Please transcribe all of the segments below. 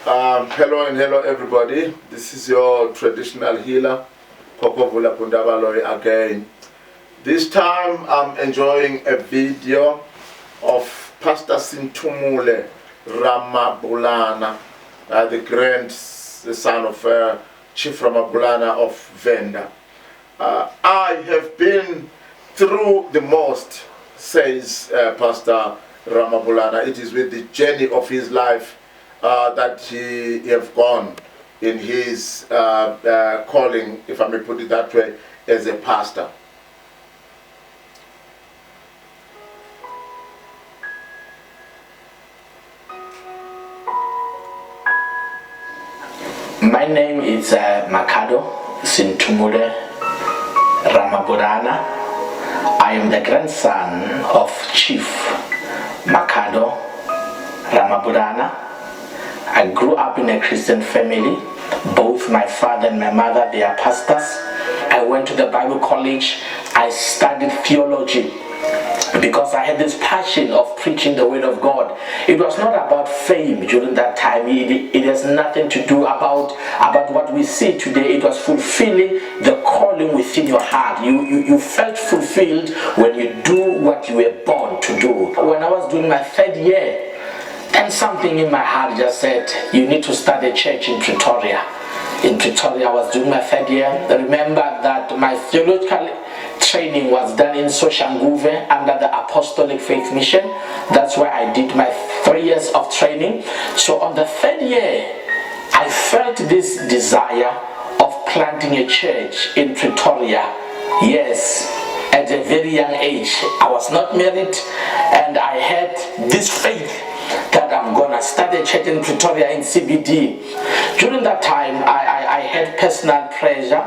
Hello and hello everybody. This is your traditional healer, Khokhovula again. This time I'm enjoying a video of Pastor Sinthumole Ramabhulana, the son of Chief Ramabhulana of Venda. I have been through the most, says Pastor Ramabhulana. It is with the journey of his life that he have gone in his calling, if I may put it that way, as a pastor. My name is Makhado Sinthumole Ramabhulana. I am the grandson of Chief Makhado Ramabhulana. I grew up in a Christian family. Both my father and my mother, they are pastors. I went to the Bible college. I studied theology because I had this passion of preaching the word of God. It was not about fame during that time. It has nothing to do about what we see today. It was fulfilling the calling within your heart. You felt fulfilled when you do what you were born to do. When I was doing my third year, and something in my heart just said, you need to start a church in Pretoria. In Pretoria, I was doing my third year. I remember that my theological training was done in Soshanguve under the Apostolic Faith Mission. That's where I did my 3 years of training. So on the third year, I felt this desire of planting a church in Pretoria. Yes, at a very young age. I was not married, and I had this faith that I'm gonna start a church in Pretoria in CBD. During that time, I had personal pressure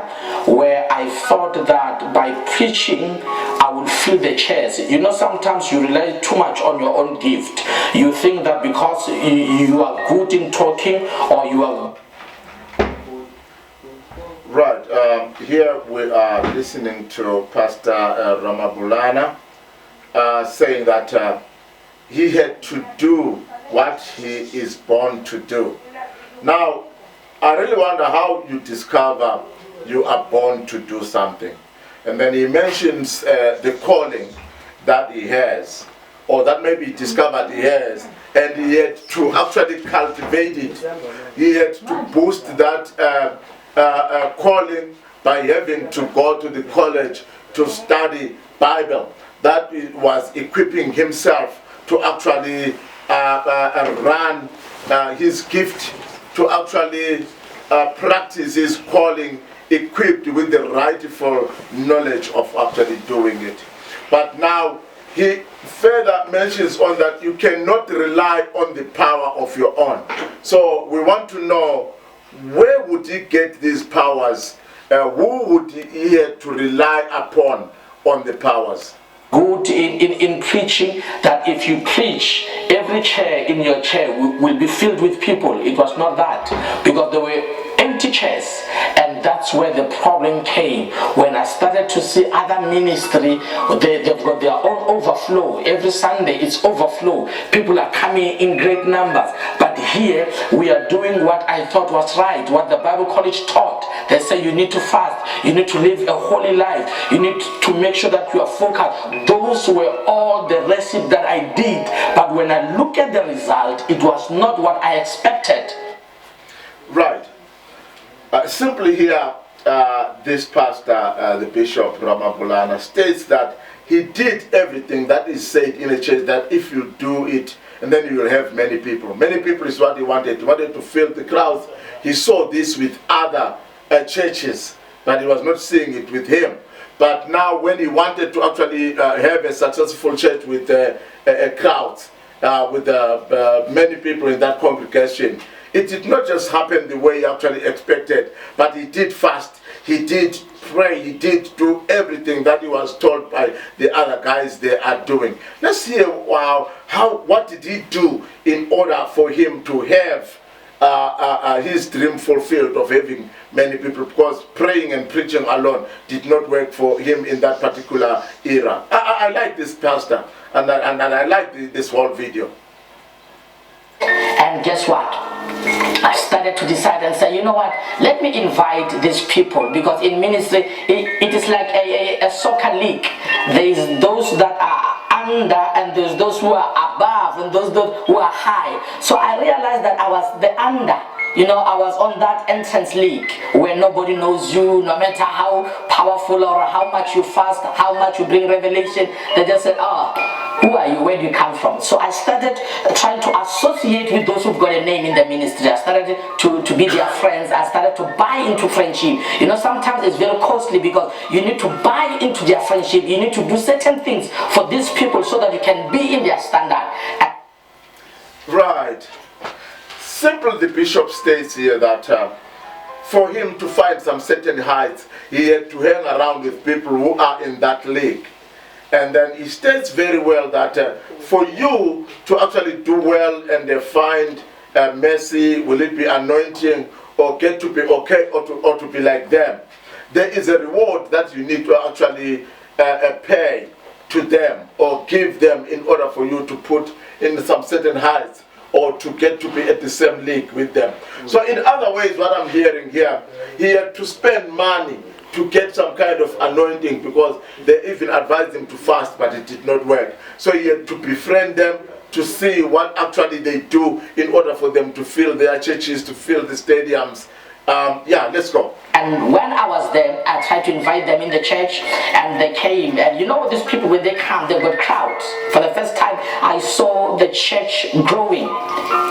where I thought that by preaching, I would fill the chairs. You know, sometimes you rely too much on your own gift. You think that because you are good in talking or you are... Right, here we are listening to Pastor Ramabhulana saying that he had to do what he is born to do. Now, I really wonder how you discover you are born to do something. And then he mentions the calling that he has, or that maybe he discovered he has, and he had to actually cultivate it. He had to boost that calling by having to go to the college to study Bible. That was equipping himself to actually run his gift, to actually practice his calling, equipped with the rightful knowledge of actually doing it. But now he further mentions on that you cannot rely on the power of your own. So we want to know, where would he get these powers? Who would he have to rely upon on the powers? Good in preaching, that if you preach, every chair in your chair will be filled with people. It was not that, because there were empty chairs, and that's where the problem came. When I started to see other ministry, they've got their own overflow. Every Sunday it's overflow. People are coming in great numbers. But here we are doing what I thought was right, what the Bible college taught. They say you need to fast, you need to live a holy life, you need to make sure that you are focused. Those were all the recipe that I did. But when I look at the result, it was not what I expected. Right. Simply here, this pastor, the Bishop Ramabhulana, states that he did everything that is said in a church, that if you do it, and then you will have many people. Many people is what he wanted. He wanted to fill the crowds. He saw this with other churches, but he was not seeing it with him. But now when he wanted to actually have a successful church with a crowd, with many people in that congregation, it did not just happen the way he actually expected, but he did fast, he did pray, he did do everything that he was told by the other guys they are doing. Let's hear what did he do in order for him to have his dream fulfilled of having many people, because praying and preaching alone did not work for him in that particular era. I like this pastor, and I like this whole video. And guess what? I started to decide and say, you know what, let me invite these people, because in ministry it is like a soccer league. There is those that are under, and there's those who are above, and those who are high. So I realized that I was the under. You know, I was on that entrance league where nobody knows you, no matter how powerful or how much you fast, how much you bring revelation. They just said, oh, who are you? Where do you come from? So I started trying to associate with those who've got a name in the ministry. I started to be their friends. I started to buy into friendship. You know, sometimes it's very costly because you need to buy into their friendship. You need to do certain things for these people so that you can be in their standard. Right. Simply, the bishop states here that for him to find some certain heights, he had to hang around with people who are in that league. And then he states very well that for you to actually do well and find mercy, will it be anointing, or get to be okay, or to be like them, there is a reward that you need to actually pay to them or give them in order for you to put in some certain heights, or to get to be at the same league with them. So in other ways, what I'm hearing here, he had to spend money to get some kind of anointing, because they even advised him to fast, but it did not work. So he had to befriend them to see what actually they do in order for them to fill their churches, to fill the stadiums. Yeah, let's go. And when I was there, I tried to invite them in the church, and they came. And you know, these people, when they come, they've got crowds. For the first time, I saw the church growing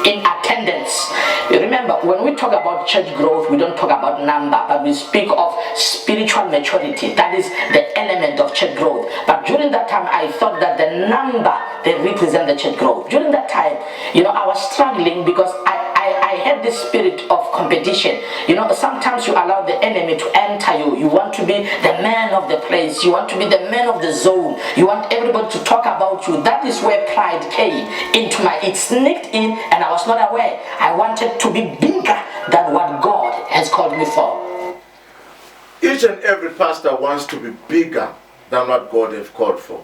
in attendance. Remember, when we talk about church growth, we don't talk about number, but we speak of spiritual maturity. That is the element of church growth. But during that time, I thought that the number, they represent the church growth. During that time, you know, I was struggling because I had this spirit of competition. You know, sometimes you allow the enemy to enter you. You want to be the man of the place. You want to be the man of the zone. You want everybody to talk about you. That is where pride came into it sneaked in, and I was not aware. I wanted to be bigger than what God has called me for. Each and every pastor wants to be bigger than what God has called for.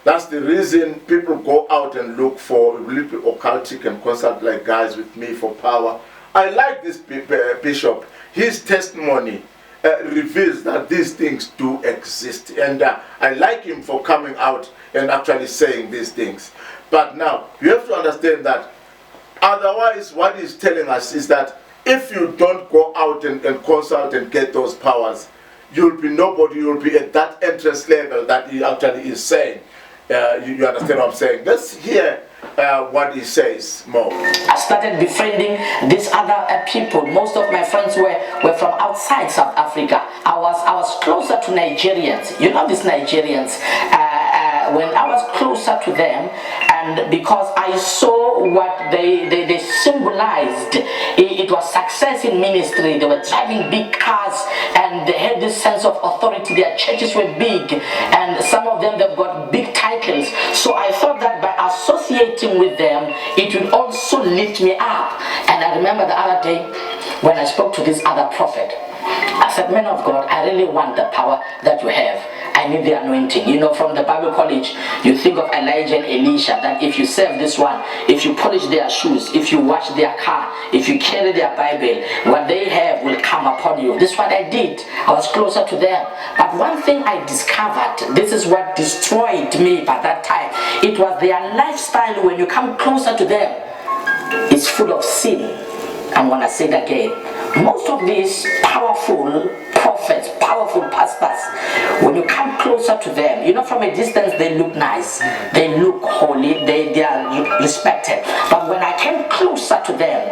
That's the reason people go out and look for little occultic and consult like guys with me for power. I like this bishop. His testimony reveals that these things do exist. And I like him for coming out and actually saying these things. But now, you have to understand that otherwise what he's telling us is that if you don't go out and consult and get those powers, you'll be nobody. You'll be at that entrance level that he actually is saying. You understand what I'm saying? Let's hear what he says more. I started befriending these other people. Most of my friends were from outside South Africa. I was closer to Nigerians. You know these Nigerians. When I was closer to them, and because I saw what they symbolized, it was success in ministry. They were driving big cars, and they had this sense of authority. Their churches were big, and some of them, they've got big titles. So I thought that by associating with them, it would also lift me up. And I remember the other day when I spoke to this other prophet, I said, man of God, I really want the power that you have. I need the anointing. You know, from the Bible college, you think of Elijah and Elisha, that if you serve this one, if you polish their shoes, if you wash their car, if you carry their Bible, what they have will come upon you. This is what I did. I was closer to them. But one thing I discovered, this is what destroyed me by that time, it was their lifestyle. When you come closer to them, it's full of sin. I'm going to say it again. Most of these powerful prophets, powerful pastors, when you come closer to them, you know, from a distance they look nice, they look holy, they are respected. But when I came closer to them,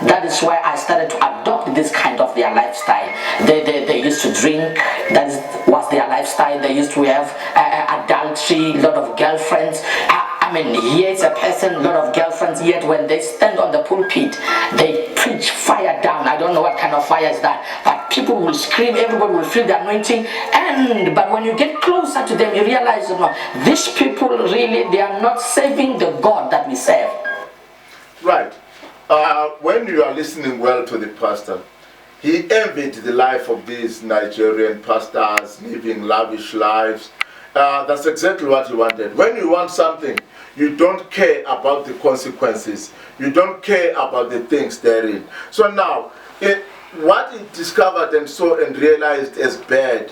that is where I started to adopt this kind of their lifestyle. They used to drink, that was their lifestyle. They used to have adultery, a lot of girlfriends. I mean, here's a person, a lot of girlfriends, yet when they stand on the pulpit, they preach fire down. I don't know what kind of fire is that, but people will scream, everybody will feel the anointing. But when you get closer to them, you realize, you know, these people really, they are not serving the God that we serve. Right. When you are listening well to the pastor, he envied the life of these Nigerian pastors, living lavish lives. That's exactly what he wanted. When you want something, you don't care about the consequences. You don't care about the things therein. So now, what he discovered and saw and realized as bad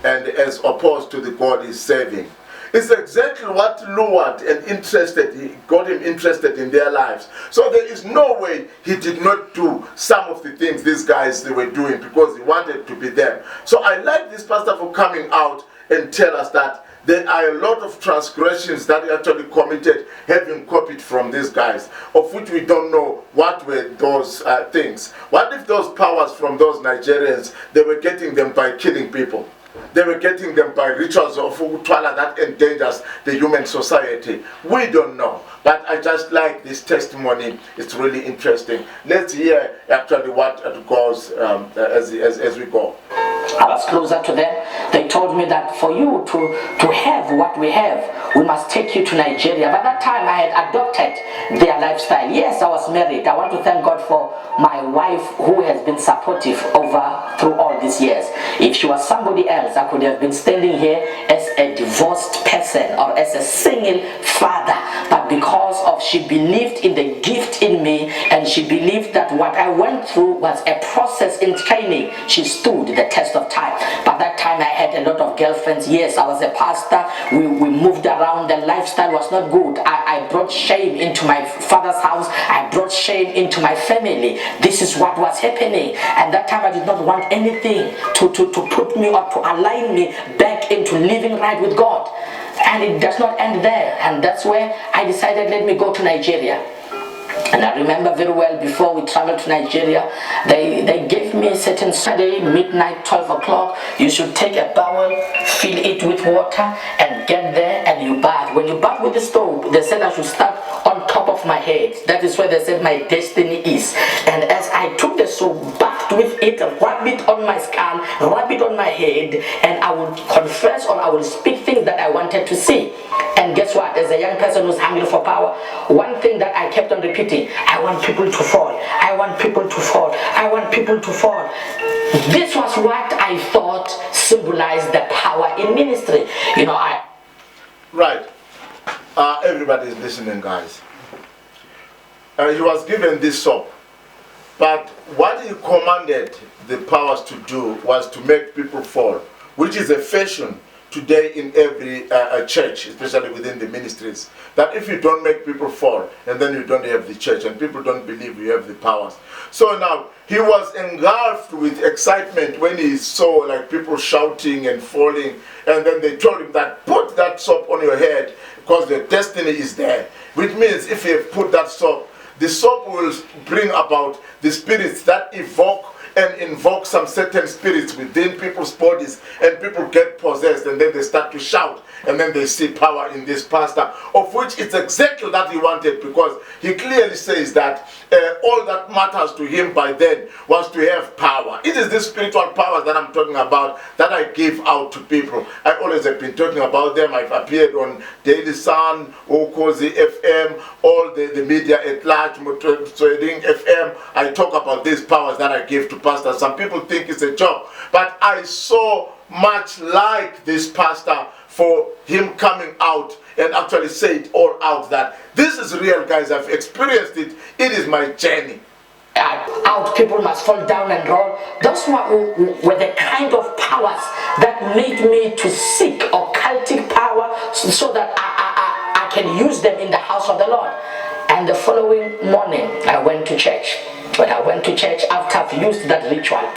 and as opposed to the God he's serving, it's exactly what lured and got him interested in their lives. So there is no way he did not do some of the things these guys they were doing because he wanted to be them. So I like this pastor for coming out and tell us that there are a lot of transgressions that he actually committed, having copied from these guys, of which we don't know what were those things. What if those powers from those Nigerians, they were getting them by killing people? They were getting them by rituals of Utwala that endangers the human society. We don't know. But I just like this testimony. It's really interesting. Let's hear actually what it goes as we go. I was closer to them. They told me that for you to have what we have, we must take you to Nigeria. By that time, I had adopted their lifestyle. Yes, I was married. I want to thank God for my wife who has been supportive through all these years. If she was somebody else, I could have been standing here as a divorced person or as a single father. But because she believed in the gift in me, and she believed that what I went through was a process in training, she stood the test of time. By that time, I had a lot of girlfriends. Yes, I was a pastor. We moved around. The lifestyle was not good. I brought shame into my father's house. I brought shame into my family. This is what was happening. And that time I did not want anything to put me or to align me back into living right with God. And it does not end there. And that's where I decided, let me go to Nigeria. And I remember very well, before we traveled to Nigeria, they gave me a certain Saturday, midnight, 12 o'clock, you should take a bowl, fill it with water, and get there and you bath. When you bath with the stove, they said I should start on top of my head. That is where they said my destiny is. And as I took the soap, bathed with it, rub it on my skull, rub it on my head, and I would confess or I would speak things that I wanted to see. And guess what? As a young person who's hungry for power, one thing that I kept on repeating, I want people to fall. I want people to fall. I want people to fall. This was what I thought symbolized the power in ministry. You know, Right. Everybody is listening, guys. He was given this soap. But what he commanded the powers to do was to make people fall, which is a fashion today in every church, especially within the ministries, that if you don't make people fall, and then you don't have the church, and people don't believe you have the powers. So now, he was engulfed with excitement when he saw like people shouting and falling, and then they told him that, put that soap on your head, because your destiny is there. Which means if you have put that soap, the soap will bring about the spirits that evoke and invoke some certain spirits within people's bodies, and people get possessed, and then they start to shout, and then they see power in this pastor, of which it's exactly that he wanted, because he clearly says that all that matters to him by then was to have power. It is this spiritual powers that I'm talking about that I give out to people. I always have been talking about them. I've appeared on Daily Sun, Okozi FM, all the media at large, Trading FM. I talk about these powers that I give to pastors. Some people think it's a joke, but I so much like this pastor for him coming out and actually say it all out that this is real, guys. I've experienced it. It is my journey. Out, people must fall down and roll. Those were the kind of powers that made me to seek occultic power so that I can use them in the house of the Lord. And the following morning, I went to church. When I went to church, after I've used that ritual,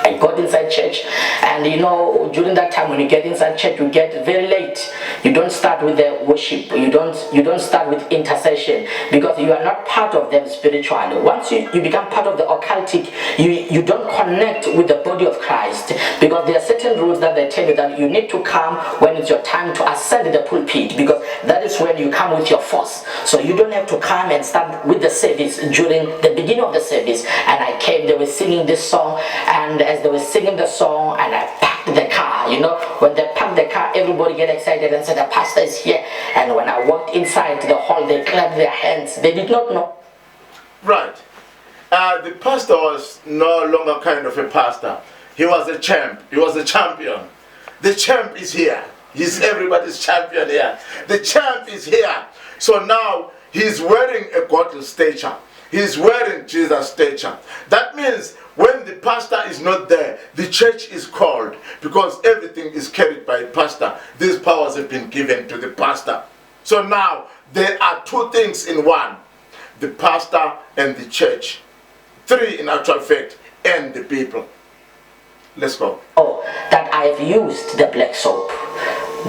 I got inside church, and you know, during that time when you get inside church, you get very late. You don't start with the worship. You don't start with intercession, because you are not part of them spiritually. Once you become part of the occultic, you don't connect with the body of Christ, because there are certain rules that they tell you that you need to come when it's your time to ascend the pulpit, because that is when you come with your force. So you don't have to come and start with the service during the beginning of the service. And I came, they were singing this song, and as they were singing the song, and I packed the car, you know, when they packed the car, everybody get excited and said, the pastor is here. And when I walked inside the hall, they clapped their hands. They did not know. Right. The pastor was no longer kind of a pastor. He was a champ. He was a champion. The champ is here. He's everybody's champion here. The champ is here. So now he's wearing a godly stature. He's wearing Jesus' stature. That means when the pastor is not there, the church is called, because everything is carried by a pastor. These powers have been given to the pastor. So now there are two things in one: the pastor and the church. Three in actual fact, and the people. Let's go. Oh, that I have used the black soap.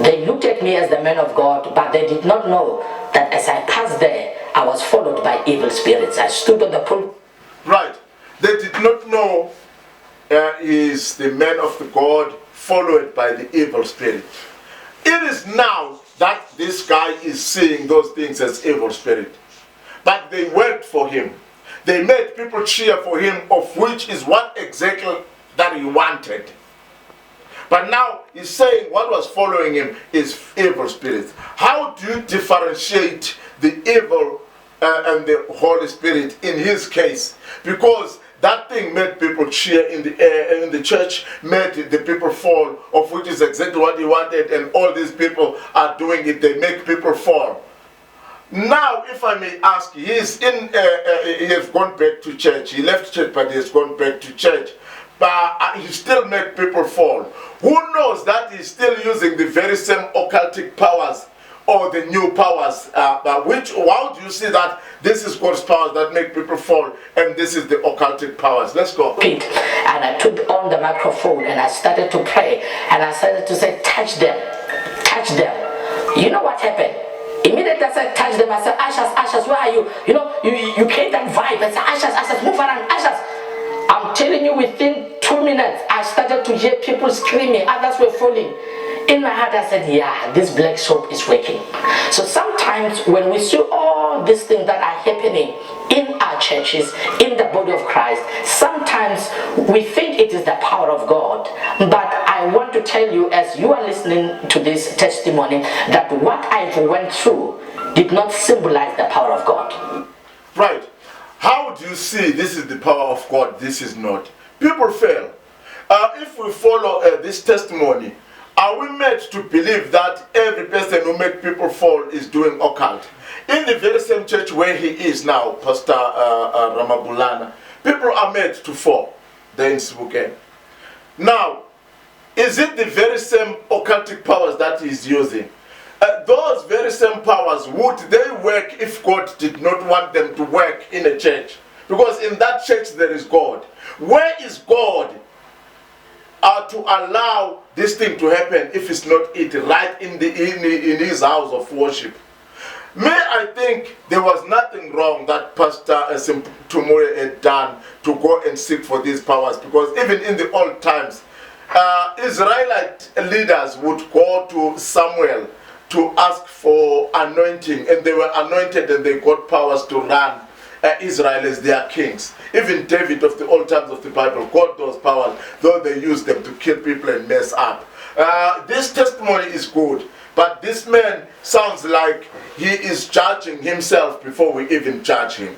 They looked at me as the man of God, but they did not know that as I passed there, I was followed by evil spirits. I stood on the pulpit. Right. They did not know he is the man of the God, followed by the evil spirit. It is now that this guy is seeing those things as evil spirit. But they worked for him. They made people cheer for him, of which is what exactly that he wanted. But now he's saying what was following him is evil spirits. How do you differentiate the evil and the Holy Spirit in his case? Because that thing made people cheer in the church, made the people fall, of which is exactly what he wanted, and all these people are doing it. They make people fall. Now, if I may ask, he has gone back to church. He left church, but he has gone back to church. But he still makes people fall. Who knows that he's still using the very same occultic powers or the new powers? How do you see that this is God's powers that make people fall, and this is the occultic powers? Let's go. And I took on the microphone and I started to pray, and I started to say, touch them, touch them. You know what happened? Immediately I said, touch them. I said, ushers, where are you? You know, you create that vibe. I said, ushers, move around, ushers. I'm telling you, within 2 minutes, I started to hear people screaming. Others were falling. In my heart, I said, yeah, this black soap is working. So sometimes when we see all these things that are happening in our churches, in the body of Christ, sometimes we think it is the power of God. But I want to tell you, as you are listening to this testimony, that what I went through did not symbolize the power of God. Right. How do you see this is the power of God, this is not? People fail. If we follow this testimony, are we made to believe that every person who makes people fall is doing occult? In the very same church where he is now, Pastor Ramabhulana, people are made to fall there in Sibukene. Now, is it the very same occultic powers that he's using? Those very same powers, would they work if God did not want them to work in a church? Because in that church there is God. Where is God to allow this thing to happen if it's not it right in his house of worship? I think there was nothing wrong that Pastor Sinthumole had done to go and seek for these powers, because even in the old times, Israelite leaders would go to Samuel to ask for anointing, and they were anointed and they got powers to run Israel as their kings. Even David of the old times of the Bible got those powers, though they used them to kill people and mess up. This testimony is good, but this man sounds like he is judging himself before we even judge him.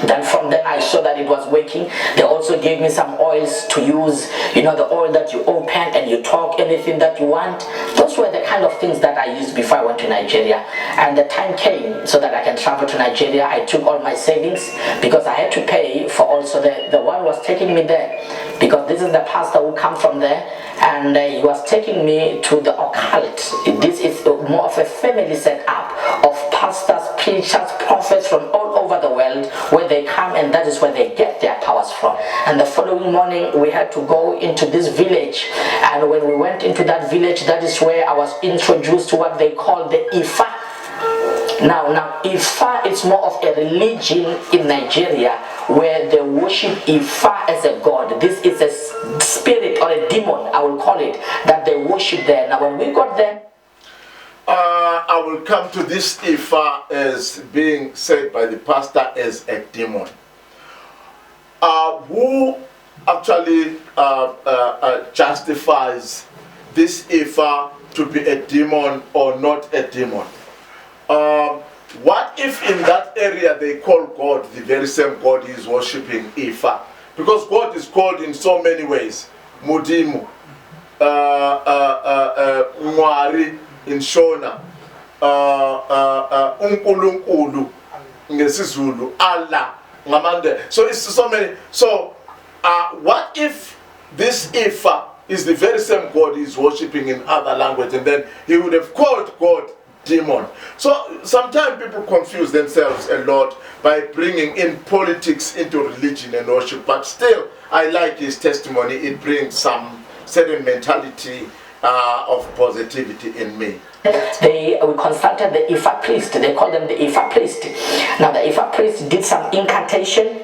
Then from there I saw that it was working. They also gave me some oils to use, you know, the oil that you open and you talk anything that you want. Those were the kind of things that I used before I went to Nigeria. And the time came so that I can travel to Nigeria. I took all my savings because I had to pay for also the one was taking me there, because this is the pastor who come from there, and he was taking me to the occult. This is more of a family setup of pastors, preachers, prophets from all over the world, where they come, and that is where they get their powers from. And the following morning we had to go into this village, and when we went into that village, that is where I was introduced to what they call the Ifa. Now Ifa is more of a religion in Nigeria where they worship Ifa as a god. This is a spirit or a demon, I will call it, that they worship there. Now when we got there, I will come to this Ifa as being said by the pastor as a demon. Who actually justifies this Ifa to be a demon or not a demon? What if in that area they call God the very same God he is worshipping, Ifa? Because God is called in so many ways. Mudimu, Mwari in Shona, unkulunkulu ngesizulu, Allah ngamande. So it's so many. So what if this Ifa is the very same God he's worshipping in other language, and then he would have called God demon? So sometimes people confuse themselves a lot by bringing in politics into religion and worship, but still I like his testimony. It brings some certain mentality of positivity in me. We consulted the Ifa priest. They call them the Ifa priest. Now the Ifa priest did some incantation,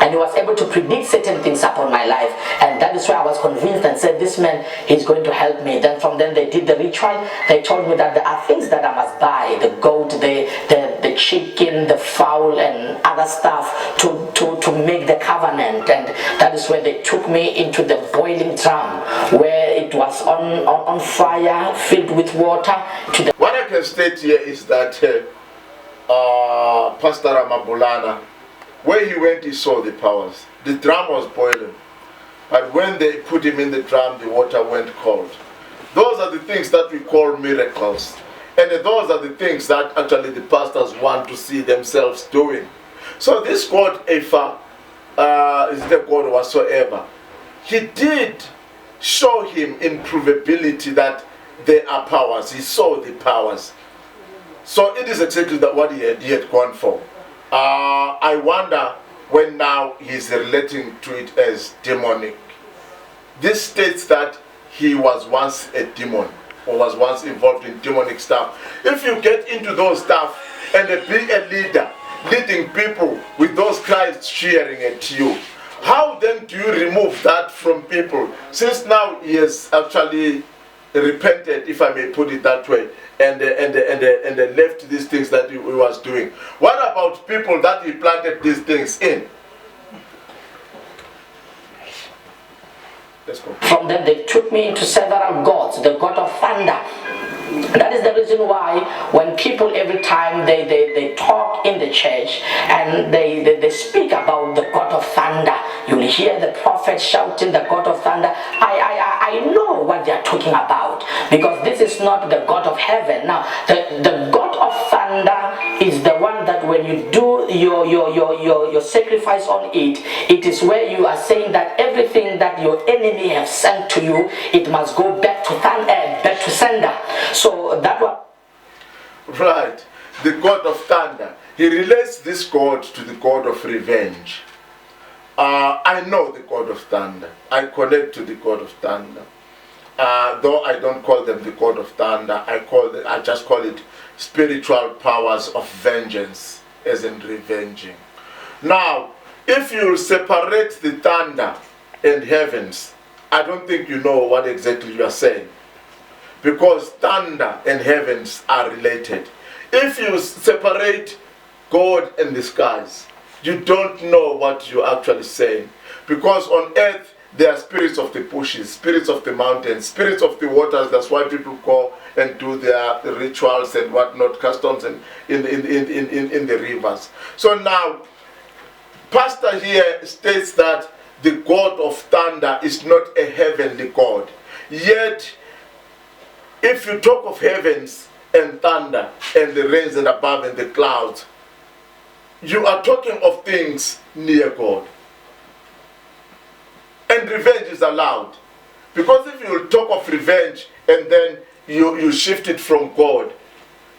and he was able to predict certain things upon my life, and that is why I was convinced and said, this man is going to help me. Then from then they did the ritual. They told me that there are things that I must buy, the goat, the chicken, the fowl, and other stuff to make the covenant. And that is where they took me into the boiling drum, where it was on fire, filled with water. What I can state here is that Pastor Ramabhulana, where he went, he saw the powers. The drum was boiling, but when they put him in the drum, the water went cold. Those are the things that we call miracles, and those are the things that actually the pastors want to see themselves doing. So this God Ifa, is the God whatsoever, he did show him in provability that there are powers. He saw the powers. So it is exactly that what he had gone for. I wonder when now he's relating to it as demonic. This states that he was once a demon, or was once involved in demonic stuff. If you get into those stuff and be a leader, leading people with those cries cheering at you, how then do you remove that from people? Since now he has actually repented, if I may put it that way, and left these things that he was doing. What about people that he planted these things in? Let's go. From them they took me into several gods, the god of thunder. That is the reason why when people every time they talk in the church and they speak about the God of thunder, you'll hear the prophet shouting the God of thunder. I know what they are talking about, because this is not the God of heaven. Now the God of thunder is the one that when you do your sacrifice on it, it is where you are saying that everything that your enemy have sent to you, it must go back to back to sender. So that was right. The God of thunder. He relates this God to the God of revenge. I know the God of thunder. I connect to the God of thunder. Though I don't call them the God of thunder, I just call it spiritual powers of vengeance, as in revenging. Now, if you separate the thunder and heavens, I don't think you know what exactly you are saying, because thunder and heavens are related. If you separate God and the skies, you don't know what you're actually saying, because on earth there are spirits of the bushes, spirits of the mountains, spirits of the waters. That's why people go and do their rituals and whatnot, customs, and in the rivers. So now, Pastor here states that the God of thunder is not a heavenly God. Yet, if you talk of heavens and thunder and the rains and above and the clouds, you are talking of things near God. And revenge is allowed. Because if you will talk of revenge and then you shift it from God,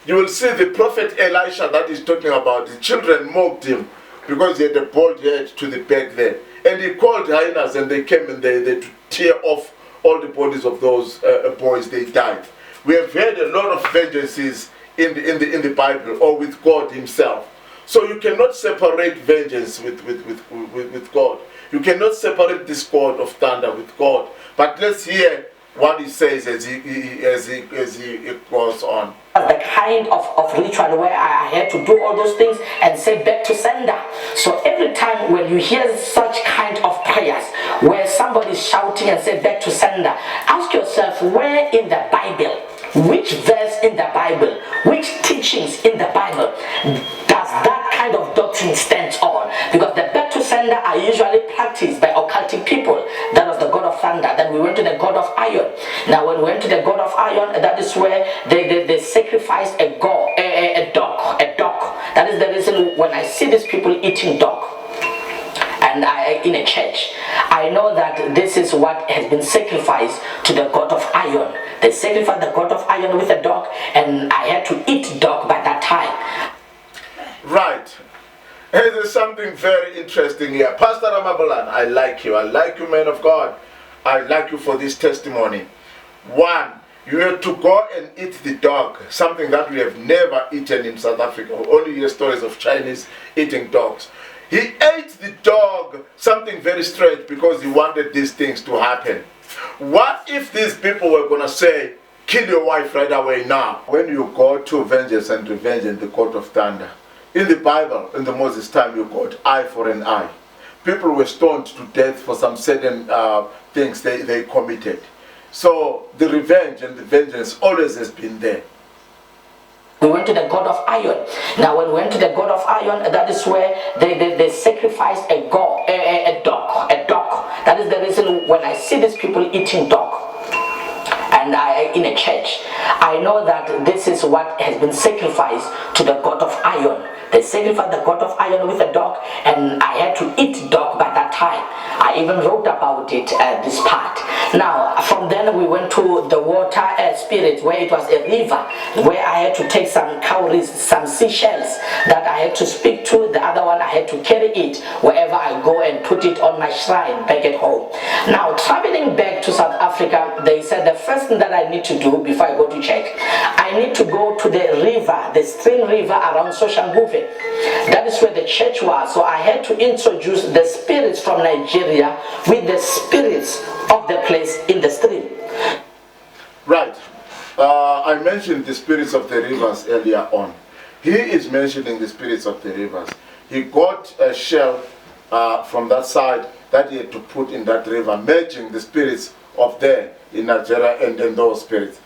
you will see the prophet Elisha that he's talking about. The children mocked him because he had a bald head to the back there. And he called hyenas, and they came and they to tear off all the bodies of those boys. They died. We have heard a lot of vengeances in the Bible, or with God himself. So you cannot separate vengeance with God. You cannot separate this God of thunder with God. But let's hear what he says as he goes on. The kind of ritual where I had to do all those things and say back to sender. So every time when you hear such kind of prayers where somebody is shouting and say back to sender, ask yourself, where in the Bible, which verse in the Bible, which teachings in the Bible does that kind of doctrine stand on? Because the back to sender are usually practiced by occultic people. That was the God of thunder. Then we went to the god of iron. Now when we went to the god of iron, that is where they sacrificed a dog. That is the reason when I see these people eating dog, and in a church, I know that this is what has been sacrificed to the god of iron. They sacrificed the god of iron with a dog, and I had to eat dog by that time. Right. Hey, there's something very interesting here. Pastor Ramabhulana, I like you. I like you, man of God. I like you for this testimony. One, you had to go and eat the dog, something that we have never eaten in South Africa. We only hear stories of Chinese eating dogs. He ate the dog, something very strange, because he wanted these things to happen. What if these people were going to say, kill your wife right away now? When you go to vengeance and revenge in the court of thunder, in the Bible, in the Moses time, you got eye for an eye. People were stoned to death for some certain things they committed. So the revenge and the vengeance always has been there. We went to the god of iron. Now when we went to the god of iron, that is where they sacrificed a dog. That is the reason when I see these people eating dog, and in a church, I know that this is what has been sacrificed to the god of iron. They sacrificed the god of iron with a dog, and I had to eat dog by that time. I even wrote about it, this part. Now, from then we went to the water spirit, where it was a river, where I had to take some cowries, some seashells that I had to speak to. The other one I had to carry it wherever I go and put it on my shrine back at home. Now, traveling back to South Africa, they said the first thing that I need to do before I go to church, I need to go to the river, the stream river around Soshanguve. That is where the church was. So I had to introduce the spirits from Nigeria with the spirits of the place in the stream. Right. I mentioned the spirits of the rivers earlier on. He is mentioning the spirits of the rivers. He got a shell from that side that he had to put in that river, merging the spirits of there in Nigeria and those spirits.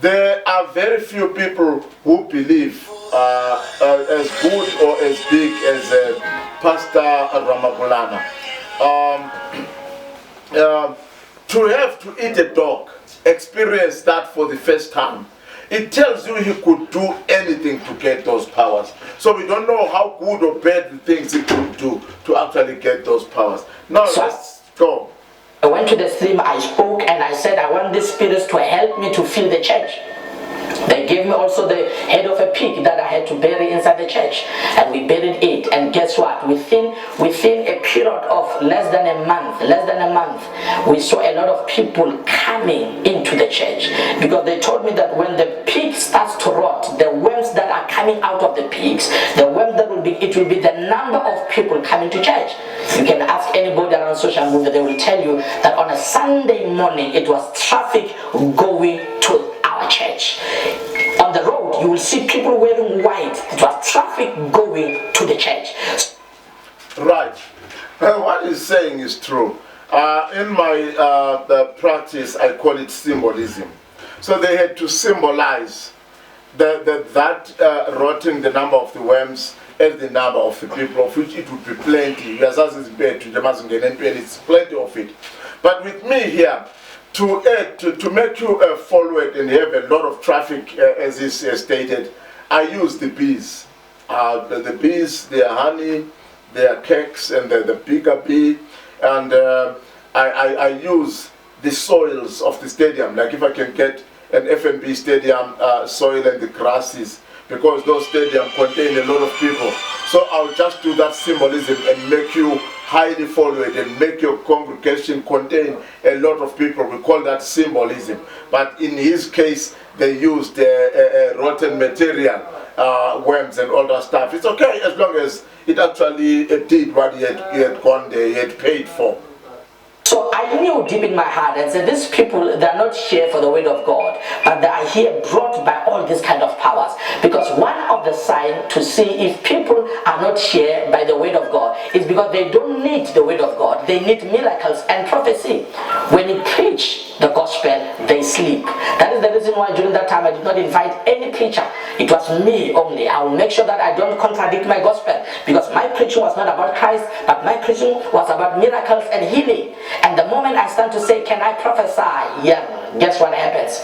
There are very few people who believe as good or as big as Pastor Ramabhulana. To have to eat a dog, experience that for the first time, it tells you he could do anything to get those powers. So we don't know how good or bad the things he could do to actually get those powers. Now let's go. I went to the stream, I spoke, and I said I want these spirits to help me to fill the church. They gave me also the head of a pig that I had to bury inside the church, and we buried it. And guess what? Within a period of less than a month, we saw a lot of people coming into the church, because they told me that when the pig starts to rot, the worms that are coming out of the pigs, the worms that will be, it will be the number of people coming to church. You can ask anybody around social media, they will tell you that on a Sunday morning it was traffic going to our church. On the road you will see people wearing white. It was traffic going to the church. Right. What he's saying is true. In my practice, I call it symbolism. So they had to symbolize that rotting the number of the worms as the number of the people, of which it would be plenty. It's plenty of it. But with me here, to make you follow it and have a lot of traffic, as is stated, I use the bees. The bees, their honey, their cakes, and the bigger bee, and I use the soils of the stadium. Like if I can get an F&B stadium soil and the grasses, because those stadiums contain a lot of people. So I'll just do that symbolism and make you highly follow it and make your congregation contain a lot of people. We call that symbolism. But in his case, they used rotten material, worms and all that stuff. It's okay as long as it actually did what he had gone there, he had paid for. So I knew deep in my heart and said, these people, they're not here for the word of God, but they are here brought by all these kind of powers. Because one of the signs to see if people are not here by the word of God is because they don't need the word of God. They need miracles and prophecy. When you preach the gospel, they sleep. That is the reason why during that time I did not invite any preacher. It was me only. I will make sure that I don't contradict my gospel, because my preaching was not about Christ, but my preaching was about miracles and healing. And the moment I start to say, can I prophesy? Yeah, guess what happens?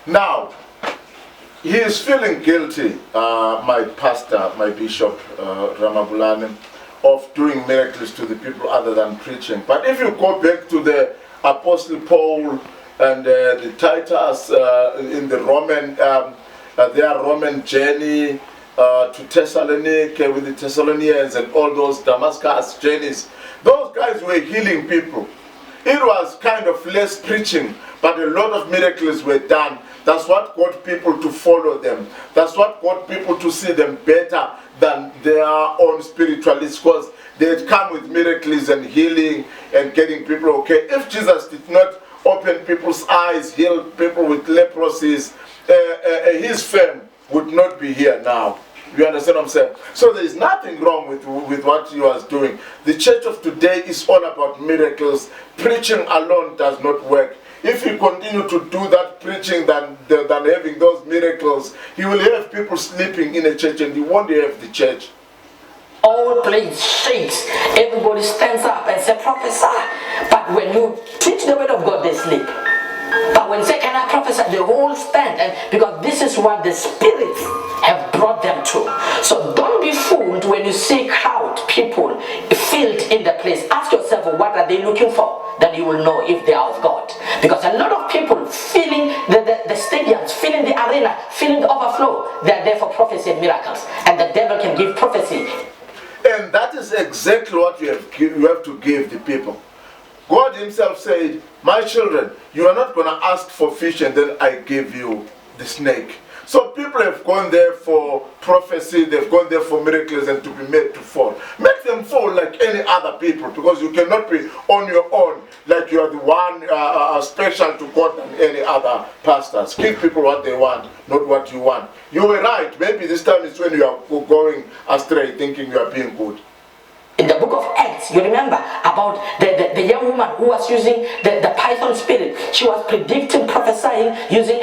Now, he is feeling guilty, my pastor, my bishop, Ramabhulana, of doing miracles to the people other than preaching. But if you go back to the Apostle Paul and the Titus in the Roman, their Roman journey to Thessalonica with the Thessalonians and all those Damascus journeys, those guys were healing people. It was kind of less preaching, but a lot of miracles were done. That's what got people to follow them. That's what got people to see them better than their own spiritualists, because they had come with miracles and healing and getting people okay. If Jesus did not open people's eyes, heal people with leprosies, his fame would not be here now. You understand what I'm saying? So there is nothing wrong with what he was doing. The church of today is all about miracles. Preaching alone does not work. If you continue to do that preaching than having those miracles, he will have people sleeping in a church and he won't have the church. All place shakes. Everybody stands up and says, prophesy. But when you teach the word of God, they sleep. But when you say, can I prophesy? They all stand. And because this is what the spirits have brought them to. So don't be fooled when you see crowd, people filled in the place. Ask yourself, what are they looking for? Then you will know if they are of God. Because a lot of people filling the stadiums, filling the arena, filling the overflow, they are there for prophecy and miracles. And the devil can give prophecy. And that is exactly what you have to give the people. God himself said, my children, you are not going to ask for fish and then I give you the snake. So people have gone there for prophecy, they've gone there for miracles and to be made to fall. Make them fall like any other people, because you cannot be on your own like you are the one special to God than any other pastors. Give people what they want, not what you want. You were right. Maybe this time is when you are going astray, thinking you are being good. In the book of Acts, you remember about the young woman who was using the python spirit. She was predicting, prophesying, using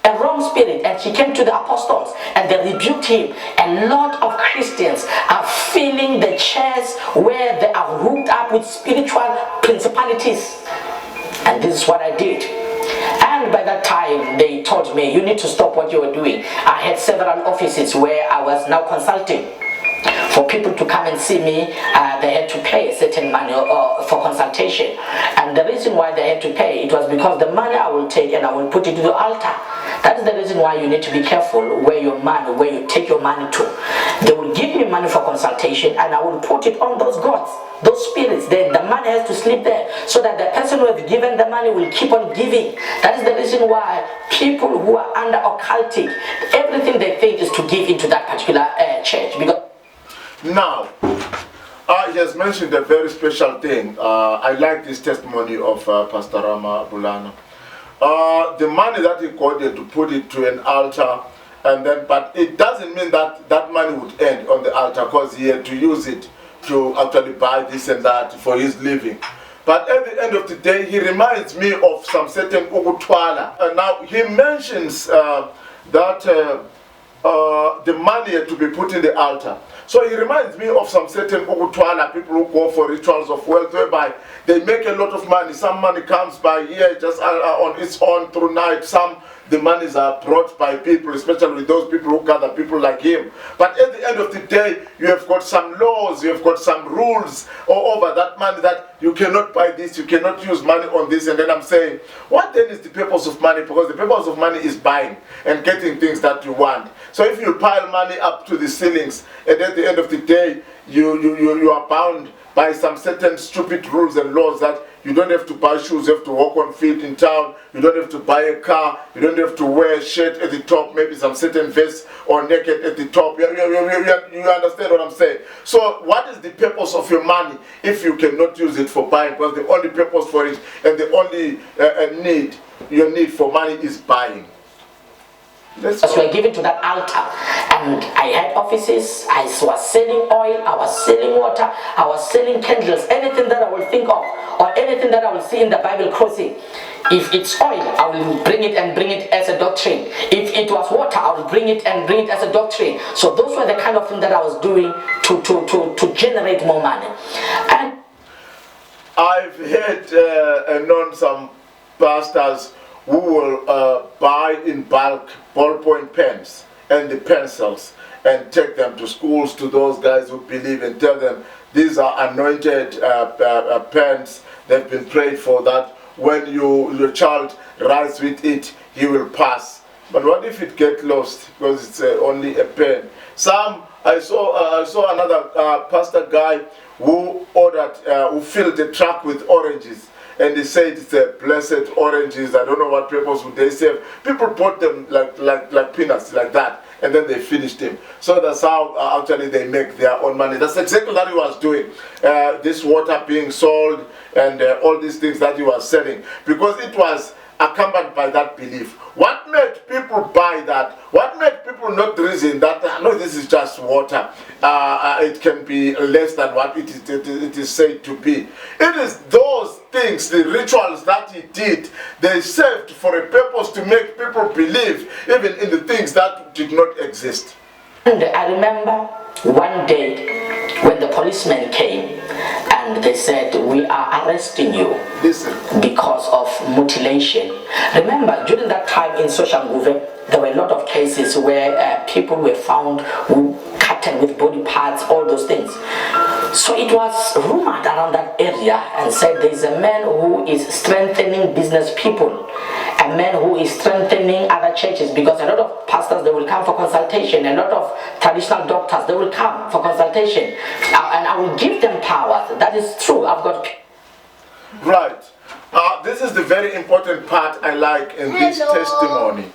a wrong spirit, and she came to the apostles and they rebuked him. A lot of Christians are filling the chairs where they are hooked up with spiritual principalities. And this is what I did. And by that time they told me, you need to stop what you were doing. I had several offices where I was now consulting. For people to come and see me, they had to pay a certain money for consultation. And the reason why they had to pay, it was because the money I will take and I will put it to the altar. That is the reason why you need to be careful where you take your money to. They will give me money for consultation and I will put it on those gods, those spirits. Then the money has to sleep there, so that the person who has given the money will keep on giving. That is the reason why people who are under occultic, everything they think is to give into that particular church. Because now, he has mentioned a very special thing. I like this testimony of Pastor Ramabhulana. The money that he got there to put it to an altar, and then, but it doesn't mean that that money would end on the altar, because he had to use it to actually buy this and that for his living. But at the end of the day, he reminds me of some certain Ugutwala. And now he mentions that the money had to be put in the altar. So he reminds me of some certain Ugutwala, people who go for rituals of wealth, whereby they make a lot of money. Some money comes by here just on its own through night. Some, the monies are brought by people, especially with those people who gather people like him. But at the end of the day, you have got some laws, you have got some rules over that money, that you cannot buy this, you cannot use money on this. And then I'm saying, what then is the purpose of money? Because the purpose of money is buying and getting things that you want. So if you pile money up to the ceilings, and at the end of the day, you are bound by some certain stupid rules and laws that you don't have to buy shoes, you have to walk on feet in town, you don't have to buy a car, you don't have to wear a shirt at the top, maybe some certain vest or naked at the top. You understand what I'm saying? So what is the purpose of your money if you cannot use it for buying? Because the only purpose for it and the only your need for money is buying. Because we were given to that altar, and I had offices. I was selling oil, I was selling water, I was selling candles, anything that I will think of, or anything that I will see in the Bible crossing. If it's oil, I will bring it and bring it as a doctrine. If it was water, I will bring it and bring it as a doctrine. So those were the kind of things that I was doing to generate more money. And I've heard and known some pastors who will buy in bulk ballpoint pens and the pencils and take them to schools to those guys who believe and tell them these are anointed pens. They've been prayed for, that when your child writes with it, he will pass. But what if it gets lost because it's only a pen? I saw another pastor guy who ordered, who filled the truck with oranges, and they said it's a blessed oranges. I don't know what purpose would they serve. People bought them like peanuts, like that, and then they finished them. So that's how actually they make their own money. That's exactly what he was doing. This water being sold and all these things that he was selling, because it was accompanied by that belief. What made people buy that? What made people not reason that no, this is just water? It can be less than what it is said to be. It is those things, the rituals that he did, they served for a purpose to make people believe even in the things that did not exist. And I remember one day when the policemen came and they said, we are arresting you because of mutilation. Remember, during that time in social movement, there were a lot of cases where people were found who cut with body parts, all those things. So it was rumored around that area and said there's a man who is strengthening business people, a man who is strengthening other churches, because a lot of pastors, they will come for consultation, a lot of traditional doctors, they will come for consultation, and I will give them powers. That is true. I've got... Right. This is the very important part I like in this testimony.